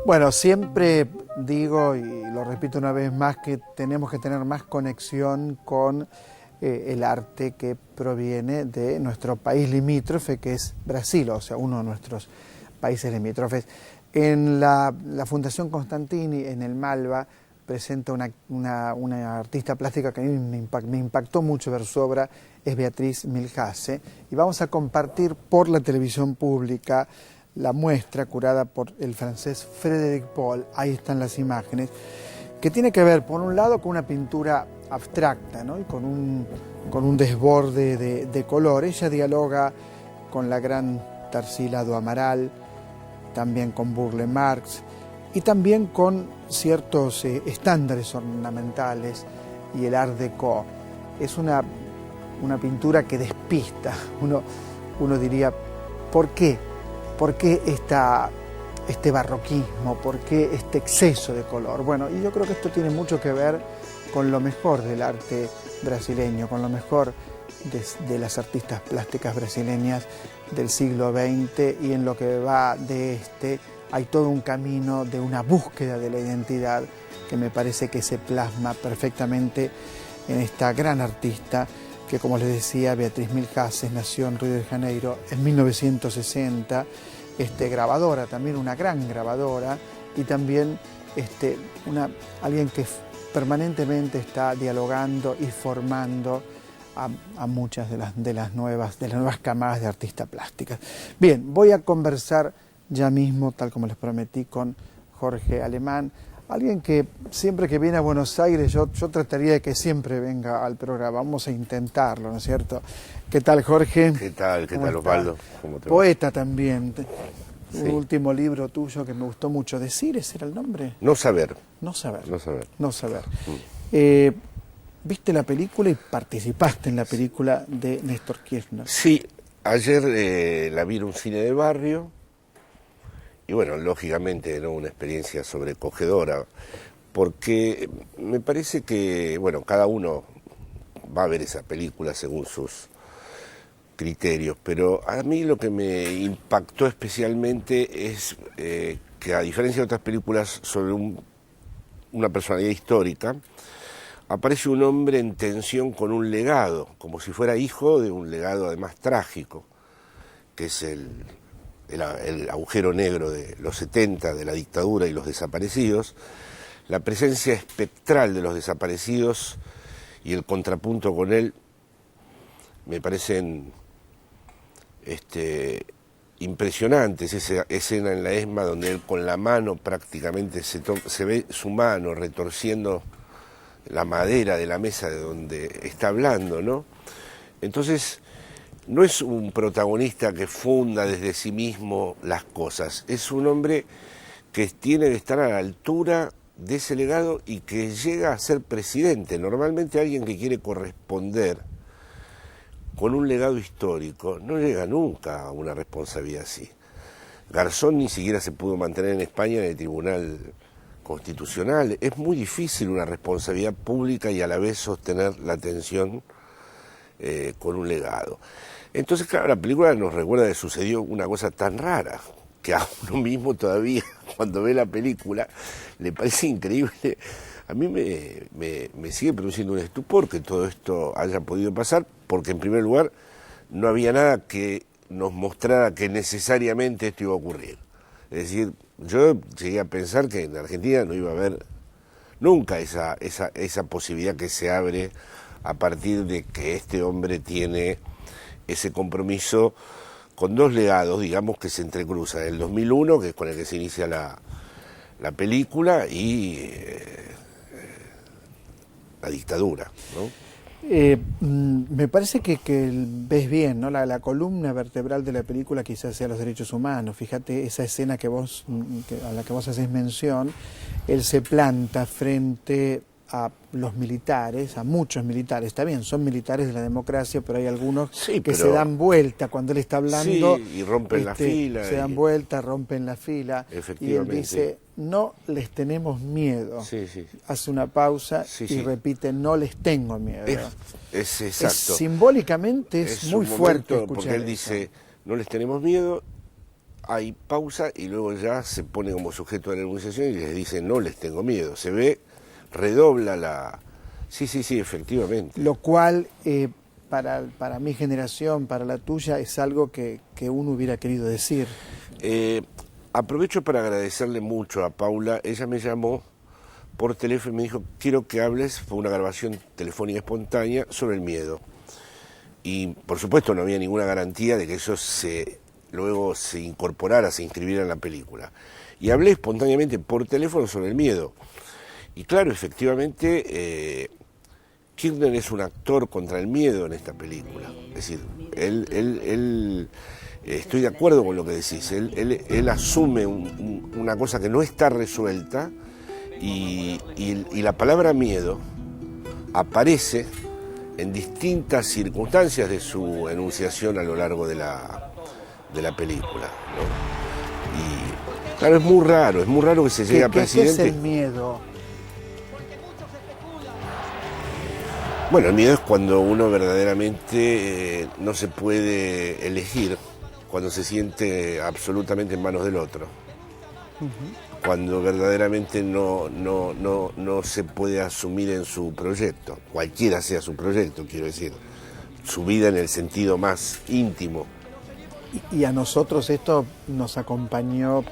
Bueno, siempre digo, y lo repito una vez más, que tenemos que tener más conexión con el arte que proviene de nuestro país limítrofe, que es Brasil, o sea, uno de nuestros países limítrofes. En la Fundación Constantini, en el Malva, presenta una artista plástica que a mí me impactó mucho ver su obra, es Beatriz Milhase, y vamos a compartir por la televisión pública la muestra curada por el francés Frédéric Paul, ahí están las imágenes, que tiene que ver, por un lado, con una pintura abstracta, ¿no? Y con un desborde de color. Ella dialoga con la gran Tarsila do Amaral, también con Burle Marx, y también con ciertos estándares ornamentales y el Art Deco. Es una pintura que despista. Uno diría, ¿por qué? ¿Por qué este barroquismo? ¿Por qué este exceso de color? Bueno, y yo creo que esto tiene mucho que ver con lo mejor del arte brasileño, con lo mejor de las artistas plásticas brasileñas del siglo XX, y en lo que va de hay todo un camino de una búsqueda de la identidad que me parece que se plasma perfectamente en esta gran artista que, como les decía, Beatriz Milhase, nació en Río de Janeiro en 1960, grabadora, también una gran grabadora, y también alguien que permanentemente está dialogando y formando a muchas de las nuevas camadas de artistas plásticas. Bien, voy a conversar ya mismo, tal como les prometí, con Jorge Alemán, alguien que siempre que viene a Buenos Aires yo trataría de que siempre venga al programa. Vamos a intentarlo, ¿no es cierto? ¿Qué tal, Jorge? ¿Qué tal, Osvaldo? ¿Cómo te va? Poeta también. Sí. Un último libro tuyo que me gustó mucho. ¿Decires era el nombre? No saber. No saber. No saber. No saber. ¿Viste la película y participaste en la película de Néstor Kirchner? Sí, ayer la vi en un cine de barrio. Y bueno, lógicamente, ¿no? Una experiencia sobrecogedora, porque me parece que, bueno, cada uno va a ver esa película según sus criterios, pero a mí lo que me impactó especialmente es que, a diferencia de otras películas sobre una personalidad histórica, aparece un hombre en tensión con un legado, como si fuera hijo de un legado además trágico, que es el agujero negro de los 70, de la dictadura y los desaparecidos, la presencia espectral de los desaparecidos y el contrapunto con él me parecen impresionantes. Esa escena en la ESMA donde él con la mano prácticamente se ve su mano retorciendo la madera de la mesa de donde está hablando, ¿no? Entonces, no es un protagonista que funda desde sí mismo las cosas, es un hombre que tiene que estar a la altura de ese legado y que llega a ser presidente. Normalmente alguien que quiere corresponder con un legado histórico no llega nunca a una responsabilidad así. Garzón ni siquiera se pudo mantener en España en el Tribunal Constitucional. Es muy difícil una responsabilidad pública y a la vez sostener la atención con un legado. Entonces, claro, la película nos recuerda que sucedió una cosa tan rara, que a uno mismo todavía, cuando ve la película, le parece increíble. A mí me sigue produciendo un estupor que todo esto haya podido pasar, porque en primer lugar no había nada que nos mostrara que necesariamente esto iba a ocurrir. Es decir, yo llegué a pensar que en Argentina no iba a haber nunca esa posibilidad que se abre a partir de que este hombre tiene ese compromiso con dos legados, digamos, que se entrecruzan. El 2001, que es con el que se inicia la película, y la dictadura, ¿no? Me parece que ves bien, ¿no? La columna vertebral de la película quizás sea los derechos humanos. Fíjate esa escena a la que vos haces mención. Él se planta frente a los militares, a muchos militares, está bien, son militares de la democracia, pero hay algunos que se dan vuelta cuando él está hablando. Sí, y rompen la fila. Se dan vuelta, rompen la fila. Efectivamente. Y él dice, no les tenemos miedo. Sí, sí. Hace una pausa y repite, no les tengo miedo. Es exacto. Simbólicamente es muy fuerte escuchar porque él dice, no les tenemos miedo, hay pausa y luego ya se pone como sujeto de la negociación y les dice, no les tengo miedo. Se ve, redobla la... Sí, efectivamente. Lo cual, para mi generación, para la tuya, es algo que uno hubiera querido decir. Aprovecho para agradecerle mucho a Paula. Ella me llamó por teléfono y me dijo, quiero que hables, fue una grabación telefónica espontánea, sobre el miedo. Y por supuesto no había ninguna garantía de que eso luego se incorporara, se inscribiera en la película. Y hablé espontáneamente por teléfono sobre el miedo. Y claro, efectivamente, Kirchner es un actor contra el miedo en esta película. Es decir, él estoy de acuerdo con lo que decís, él asume una cosa que no está resuelta y la palabra miedo aparece en distintas circunstancias de su enunciación a lo largo de la película, ¿no? Y claro, es muy raro que se llegue a presidente. ¿Qué es el miedo? Bueno, el miedo es cuando uno verdaderamente no se puede elegir, cuando se siente absolutamente en manos del otro, cuando verdaderamente no se puede asumir en su proyecto, cualquiera sea su proyecto, quiero decir, su vida en el sentido más íntimo. Y a nosotros esto nos acompañó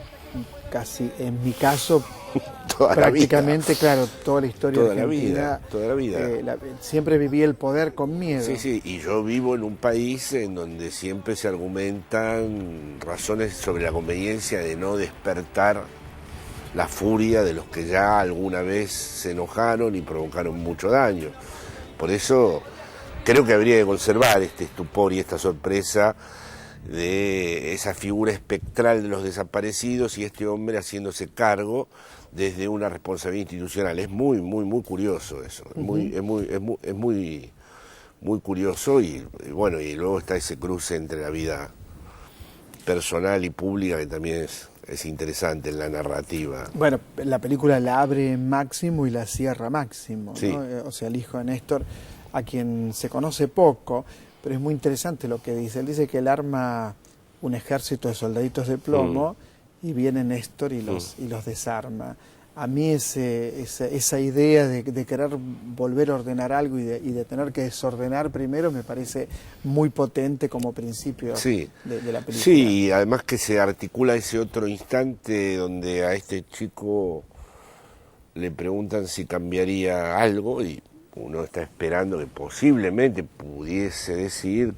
casi, en mi caso, prácticamente, claro, toda la historia de Argentina. Toda la vida. Siempre viví el poder con miedo. Sí, y yo vivo en un país en donde siempre se argumentan razones sobre la conveniencia de no despertar la furia de los que ya alguna vez se enojaron y provocaron mucho daño. Por eso creo que habría que conservar este estupor y esta sorpresa de esa figura espectral de los desaparecidos y este hombre haciéndose cargo desde una responsabilidad institucional. Es muy curioso eso, es muy curioso y bueno, y luego está ese cruce entre la vida personal y pública que también es interesante en la narrativa. Bueno, la película la abre Máximo y la cierra Máximo, sí. ¿no? O sea, el hijo de Néstor, a quien se conoce poco, pero es muy interesante lo que dice. Él dice que él arma un ejército de soldaditos de plomo y viene Néstor y los desarma. A mí esa idea de querer volver a ordenar algo y de tener que desordenar primero me parece muy potente como principio de la película. Sí, y además que se articula ese otro instante donde a este chico le preguntan si cambiaría algo y uno está esperando que posiblemente pudiese decir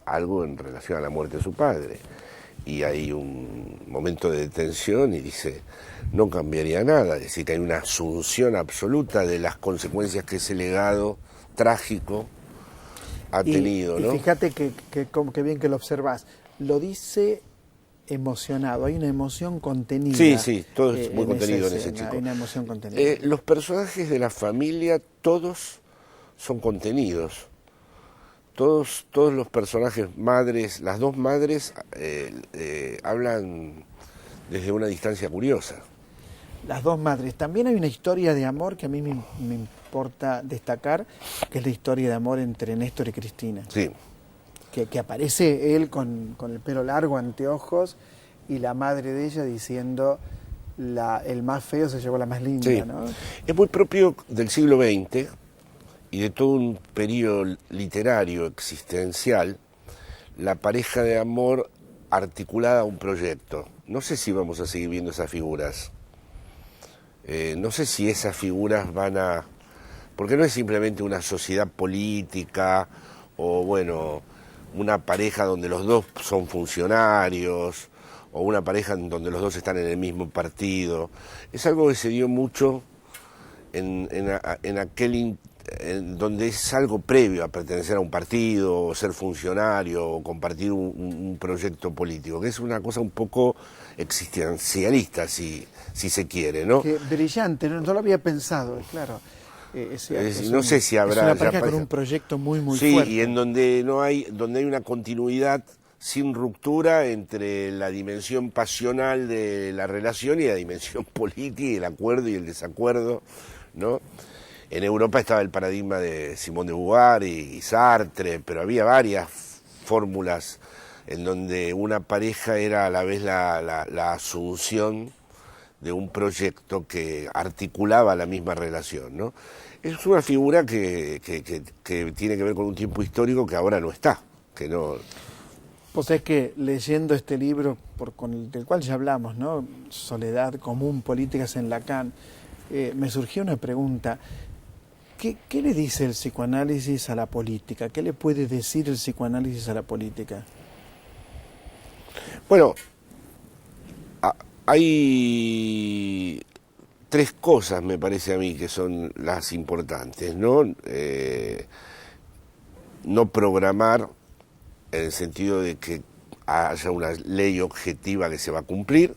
algo en relación a la muerte de su padre. Y hay un momento de tensión y dice, no cambiaría nada. Es decir, que hay una asunción absoluta de las consecuencias que ese legado trágico ha tenido, ¿no? Y fíjate que bien que lo observás. Lo dice emocionado, hay una emoción contenida. Sí, todo es muy contenido en ese chico. Hay una emoción contenida. Los personajes de la familia, todos son contenidos. Todos los personajes madres, las dos madres, hablan desde una distancia curiosa. Las dos madres. También hay una historia de amor que a mí me importa destacar, que es la historia de amor entre Néstor y Cristina. Sí. Que aparece él con el pelo largo, anteojos, y la madre de ella diciendo, el más feo se llevó la más linda, sí. ¿no? Es muy propio del siglo XX y de todo un periodo literario existencial, la pareja de amor articulada a un proyecto. No sé si vamos a seguir viendo esas figuras. No sé si esas figuras van a... Porque no es simplemente una sociedad política o, bueno, una pareja donde los dos son funcionarios o una pareja donde los dos están en el mismo partido. Es algo que se dio mucho en aquel... donde es algo previo a pertenecer a un partido, o ser funcionario, o compartir un proyecto político, que es una cosa un poco existencialista, si se quiere, ¿no? Que brillante, no lo había pensado, claro. no sé si habrá... Es una pareja con un proyecto muy sí, fuerte. y en donde hay una continuidad sin ruptura entre la dimensión pasional de la relación y la dimensión política y el acuerdo y el desacuerdo, ¿no? En Europa estaba el paradigma de Simone de Beauvoir y Sartre, pero había varias fórmulas en donde una pareja era a la vez la asunción de un proyecto que articulaba la misma relación, ¿no? Es una figura que tiene que ver con un tiempo histórico que ahora no está, que no... Pues es que leyendo este libro del cual ya hablamos, ¿no? Soledad común, políticas en Lacan, me surgió una pregunta. ¿Qué le dice el psicoanálisis a la política? ¿Qué le puede decir el psicoanálisis a la política? Bueno, hay tres cosas, me parece a mí, que son las importantes, ¿no? No programar, en el sentido de que haya una ley objetiva que se va a cumplir,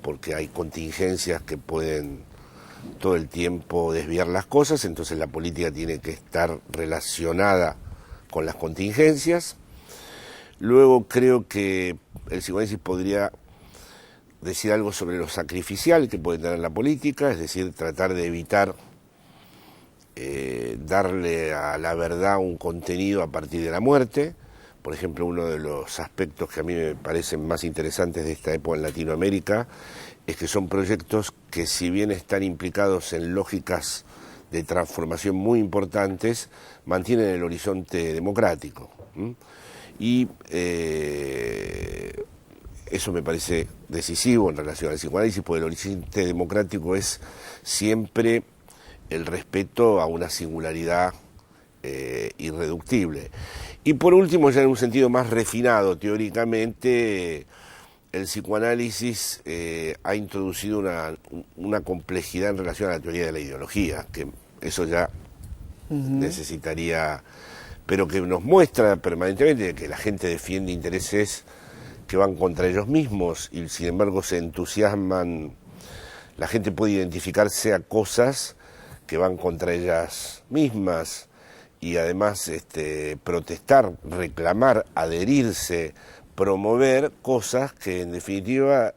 porque hay contingencias que pueden todo el tiempo desviar las cosas, entonces la política tiene que estar relacionada con las contingencias. Luego creo que el psicoanálisis podría decir algo sobre lo sacrificial que puede tener la política, es decir, tratar de evitar darle a la verdad un contenido a partir de la muerte. Por ejemplo, uno de los aspectos que a mí me parecen más interesantes de esta época en Latinoamérica es que son proyectos que, si bien están implicados en lógicas de transformación muy importantes, mantienen el horizonte democrático. Y eso me parece decisivo en relación al psicoanálisis, porque el horizonte democrático es siempre el respeto a una singularidad irreductible. Y por último, ya en un sentido más refinado teóricamente, el psicoanálisis ha introducido una complejidad en relación a la teoría de la ideología, que eso ya necesitaría, pero que nos muestra permanentemente que la gente defiende intereses que van contra ellos mismos y sin embargo se entusiasman. La gente puede identificarse a cosas que van contra ellas mismas y además protestar, reclamar, adherirse, promover cosas que en definitiva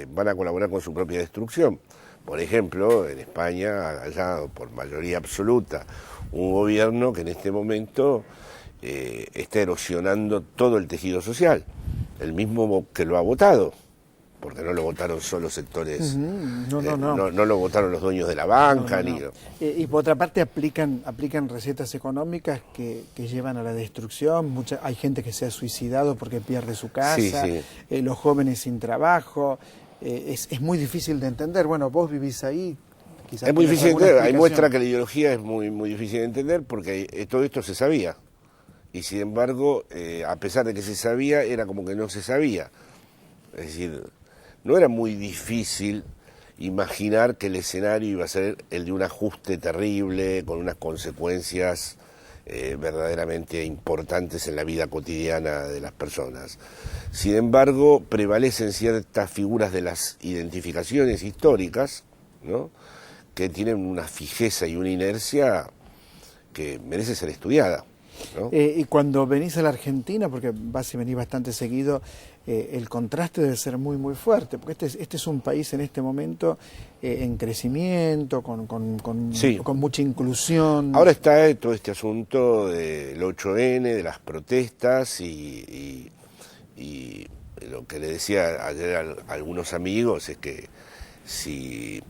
van a colaborar con su propia destrucción. Por ejemplo, en España ha ganado por mayoría absoluta un gobierno que en este momento está erosionando todo el tejido social, el mismo que lo ha votado, porque no lo votaron solo sectores, no lo votaron los dueños de la banca. Y por otra parte aplican recetas económicas que llevan a la destrucción. Hay gente que se ha suicidado porque pierde su casa, los jóvenes sin trabajo. Es muy difícil de entender. Bueno, vos vivís ahí. Es muy difícil de entender. Hay muestra que la ideología es muy, muy difícil de entender porque todo esto se sabía. Y sin embargo, a pesar de que se sabía, era como que no se sabía. Es decir, no era muy difícil imaginar que el escenario iba a ser el de un ajuste terrible, con unas consecuencias verdaderamente importantes en la vida cotidiana de las personas. Sin embargo, prevalecen ciertas figuras de las identificaciones históricas, ¿no?, que tienen una fijeza y una inercia que merece ser estudiada, ¿no? Y cuando venís a la Argentina, porque vas y venís bastante seguido, el contraste debe ser muy, muy fuerte, porque este es un país en este momento en crecimiento, con mucha inclusión. Ahora está todo este asunto del 8N, de las protestas y lo que le decía ayer a algunos amigos es que si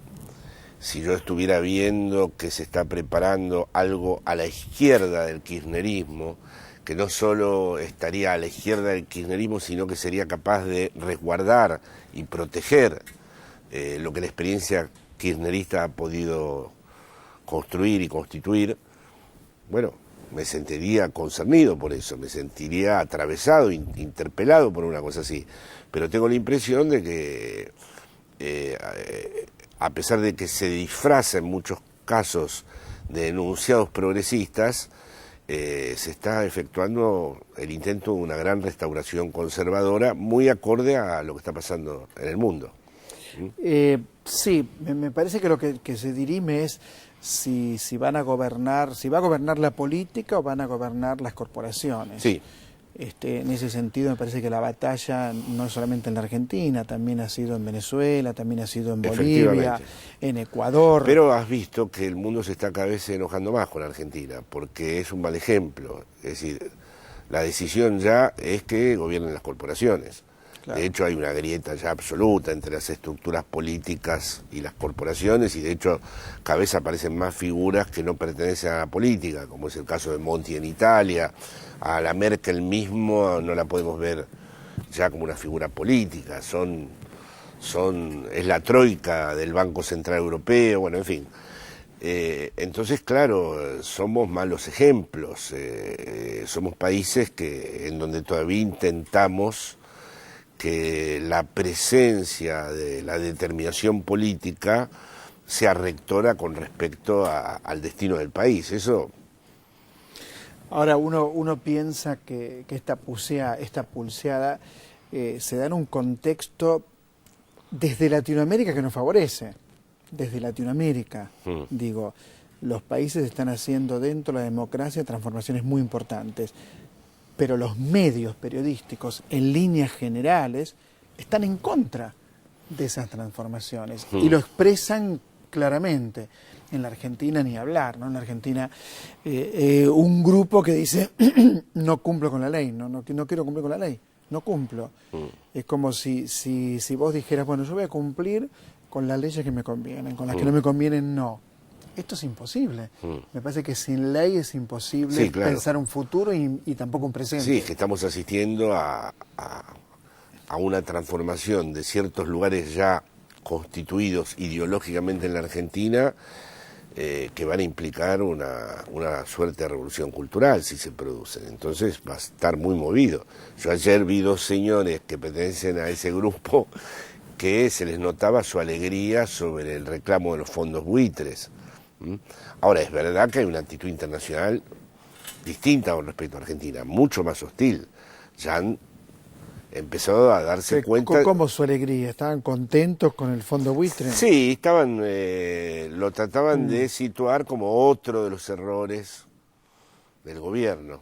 yo estuviera viendo que se está preparando algo a la izquierda del kirchnerismo, que no solo estaría a la izquierda del kirchnerismo, sino que sería capaz de resguardar y proteger lo que la experiencia kirchnerista ha podido construir y constituir, bueno, me sentiría concernido por eso, me sentiría atravesado, interpelado por una cosa así. Pero tengo la impresión de que a pesar de que se disfraza en muchos casos de enunciados progresistas, se está efectuando el intento de una gran restauración conservadora muy acorde a lo que está pasando en el mundo. Sí, me parece que lo que se dirime es si van a gobernar, si va a gobernar la política o van a gobernar las corporaciones. Sí. En ese sentido me parece que la batalla no es solamente en la Argentina, también ha sido en Venezuela, también ha sido en Bolivia, en Ecuador. Pero has visto que el mundo se está cada vez enojando más con Argentina, porque es un mal ejemplo. Es decir, la decisión ya es que gobiernen las corporaciones. Claro. De hecho, hay una grieta ya absoluta entre las estructuras políticas y las corporaciones, y de hecho cada vez aparecen más figuras que no pertenecen a la política, como es el caso de Monti en Italia. A la Merkel mismo no la podemos ver ya como una figura política, es la troika del Banco Central Europeo, bueno, en fin. Entonces, claro, somos malos ejemplos, somos países en donde todavía intentamos que la presencia de la determinación política sea rectora con respecto al destino del país. Eso. Ahora uno piensa que esta pulseada se da en un contexto desde Latinoamérica que nos favorece, desde Latinoamérica, digo, los países están haciendo dentro de la democracia transformaciones muy importantes, pero los medios periodísticos en líneas generales están en contra de esas transformaciones y lo expresan claramente. En la Argentina ni hablar, ¿no? En la Argentina un grupo que dice no cumplo con la ley, no quiero cumplir con la ley, no cumplo. Es como si vos dijeras, bueno, yo voy a cumplir con las leyes que me convienen, con las que no me convienen no. Esto es imposible. Me parece que sin ley es imposible pensar un futuro y tampoco un presente. Sí, es que estamos asistiendo a una transformación de ciertos lugares ya constituidos ideológicamente en la Argentina, que van a implicar una suerte de revolución cultural si se producen. Entonces va a estar muy movido. Yo ayer vi dos señores que pertenecen a ese grupo que se les notaba su alegría sobre el reclamo de los fondos buitres. Ahora, es verdad que hay una actitud internacional distinta con respecto a Argentina, mucho más hostil. Ya han empezado a darse cuenta. ¿Cómo su alegría? ¿Estaban contentos con el fondo buitre? Sí, lo trataban de situar como otro de los errores del gobierno.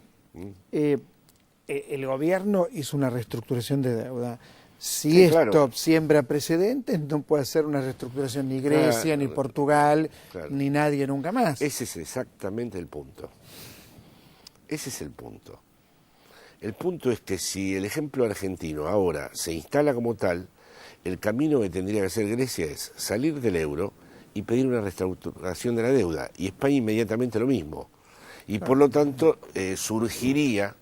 El gobierno hizo una reestructuración de deuda. Si esto siembra precedentes, no puede hacer una reestructuración ni Grecia, ni Portugal, ni nadie nunca más. Ese es exactamente el punto. Ese es el punto. El punto es que si el ejemplo argentino ahora se instala como tal, el camino que tendría que hacer Grecia es salir del euro y pedir una reestructuración de la deuda, y España inmediatamente lo mismo. Y por lo tanto surgiría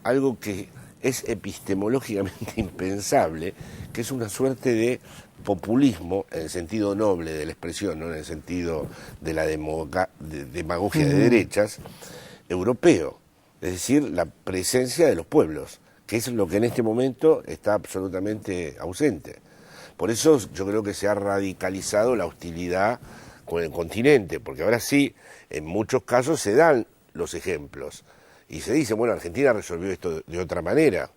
algo que es epistemológicamente impensable, que es una suerte de populismo, en el sentido noble de la expresión, no en el sentido de la demagogia de derechas, europeo. Es decir, la presencia de los pueblos, que es lo que en este momento está absolutamente ausente. Por eso yo creo que se ha radicalizado la hostilidad con el continente, porque ahora sí, en muchos casos se dan los ejemplos. Y se dice, bueno, Argentina resolvió esto de otra manera.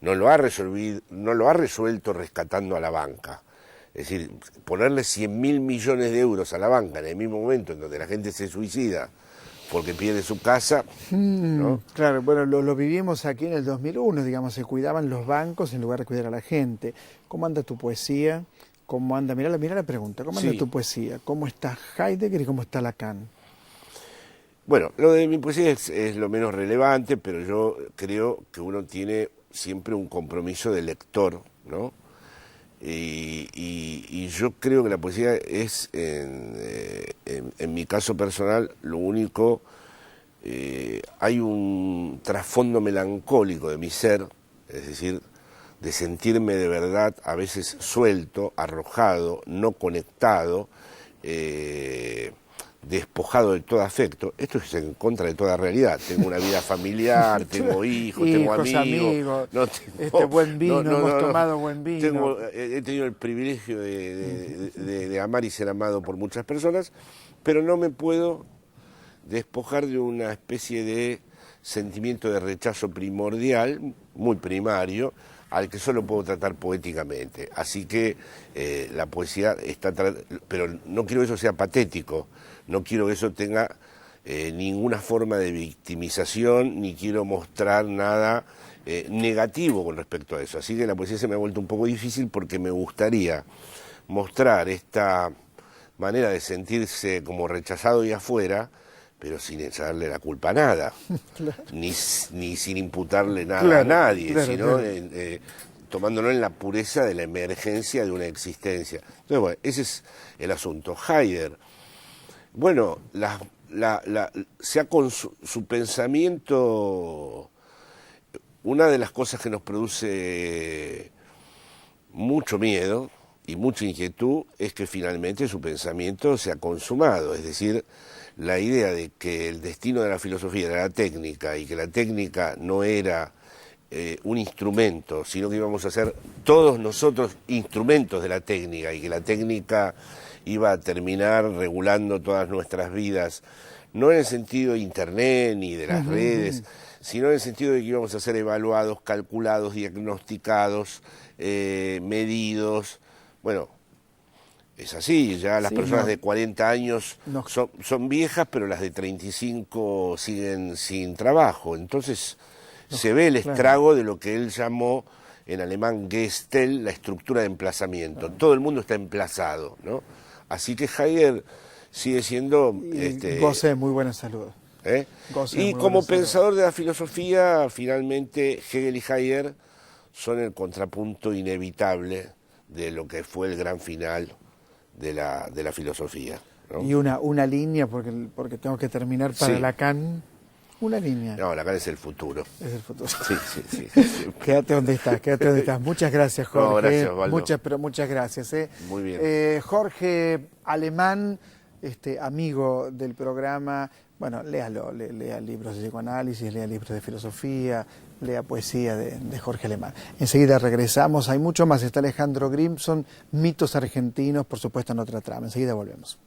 No lo ha resuelto rescatando a la banca. Es decir, ponerle 100.000 millones de euros a la banca en el mismo momento en donde la gente se suicida porque pierde su casa, ¿no? Claro, bueno, lo vivimos aquí en el 2001, digamos, se cuidaban los bancos en lugar de cuidar a la gente. ¿Cómo anda tu poesía? ¿Cómo anda? Mirá la pregunta, ¿cómo anda tu poesía? ¿Cómo está Heidegger y cómo está Lacan? Bueno, lo de mi poesía es lo menos relevante, pero yo creo que uno tiene siempre un compromiso de lector, ¿no? Y yo creo que la poesía es, en mi caso personal, lo único, hay un trasfondo melancólico de mi ser, es decir, de sentirme de verdad a veces suelto, arrojado, no conectado, despojado de todo afecto. Esto es en contra de toda realidad. Tengo una vida familiar, tengo hijos, tengo amigos. Buen vino, hemos tomado buen vino. He tenido el privilegio de amar y ser amado por muchas personas, pero no me puedo despojar de una especie de sentimiento de rechazo primordial, muy primario, al que solo puedo tratar poéticamente. Así que la poesía está... Pero no quiero que eso sea patético, no quiero que eso tenga ninguna forma de victimización, ni quiero mostrar nada negativo con respecto a eso. Así que la poesía se me ha vuelto un poco difícil porque me gustaría mostrar esta manera de sentirse como rechazado y afuera, pero sin echarle la culpa a nada, claro. ni sin imputarle nada claro, a nadie, claro, sino claro. Tomándolo en la pureza de la emergencia de una existencia. Entonces, bueno, ese es el asunto. Heidegger, bueno, sea con su pensamiento, una de las cosas que nos produce mucho miedo y mucha inquietud es que finalmente su pensamiento se ha consumado, es decir, la idea de que el destino de la filosofía era la técnica y que la técnica no era un instrumento, sino que íbamos a ser todos nosotros instrumentos de la técnica y que la técnica iba a terminar regulando todas nuestras vidas, no en el sentido de internet ni de las redes, sino en el sentido de que íbamos a ser evaluados, calculados, diagnosticados, medidos. Bueno, es así, ya las personas de 40 años son viejas, pero las de 35 siguen sin trabajo. Entonces se ve el estrago de lo que él llamó en alemán Gestell, la estructura de emplazamiento. Todo el mundo está emplazado, ¿no? Así que Heidegger sigue siendo... goce de muy buena salud. Y como pensador de la filosofía, finalmente Hegel y Heidegger son el contrapunto inevitable de lo que fue el gran final de la filosofía, ¿no? Y una línea, porque tengo que terminar para Lacan, una línea. No, Lacan es el futuro. Es el futuro. Sí. Quédate donde estás. Muchas gracias, Jorge. No, gracias, Osvaldo. Muchas gracias. Muy bien. Jorge Alemán, amigo del programa, bueno, léalo, lea libros de psicoanálisis, lea libros de filosofía, lea poesía de Jorge Alemán. Enseguida regresamos, hay mucho más, está Alejandro Grimson, mitos argentinos, por supuesto en otra trama. Enseguida volvemos.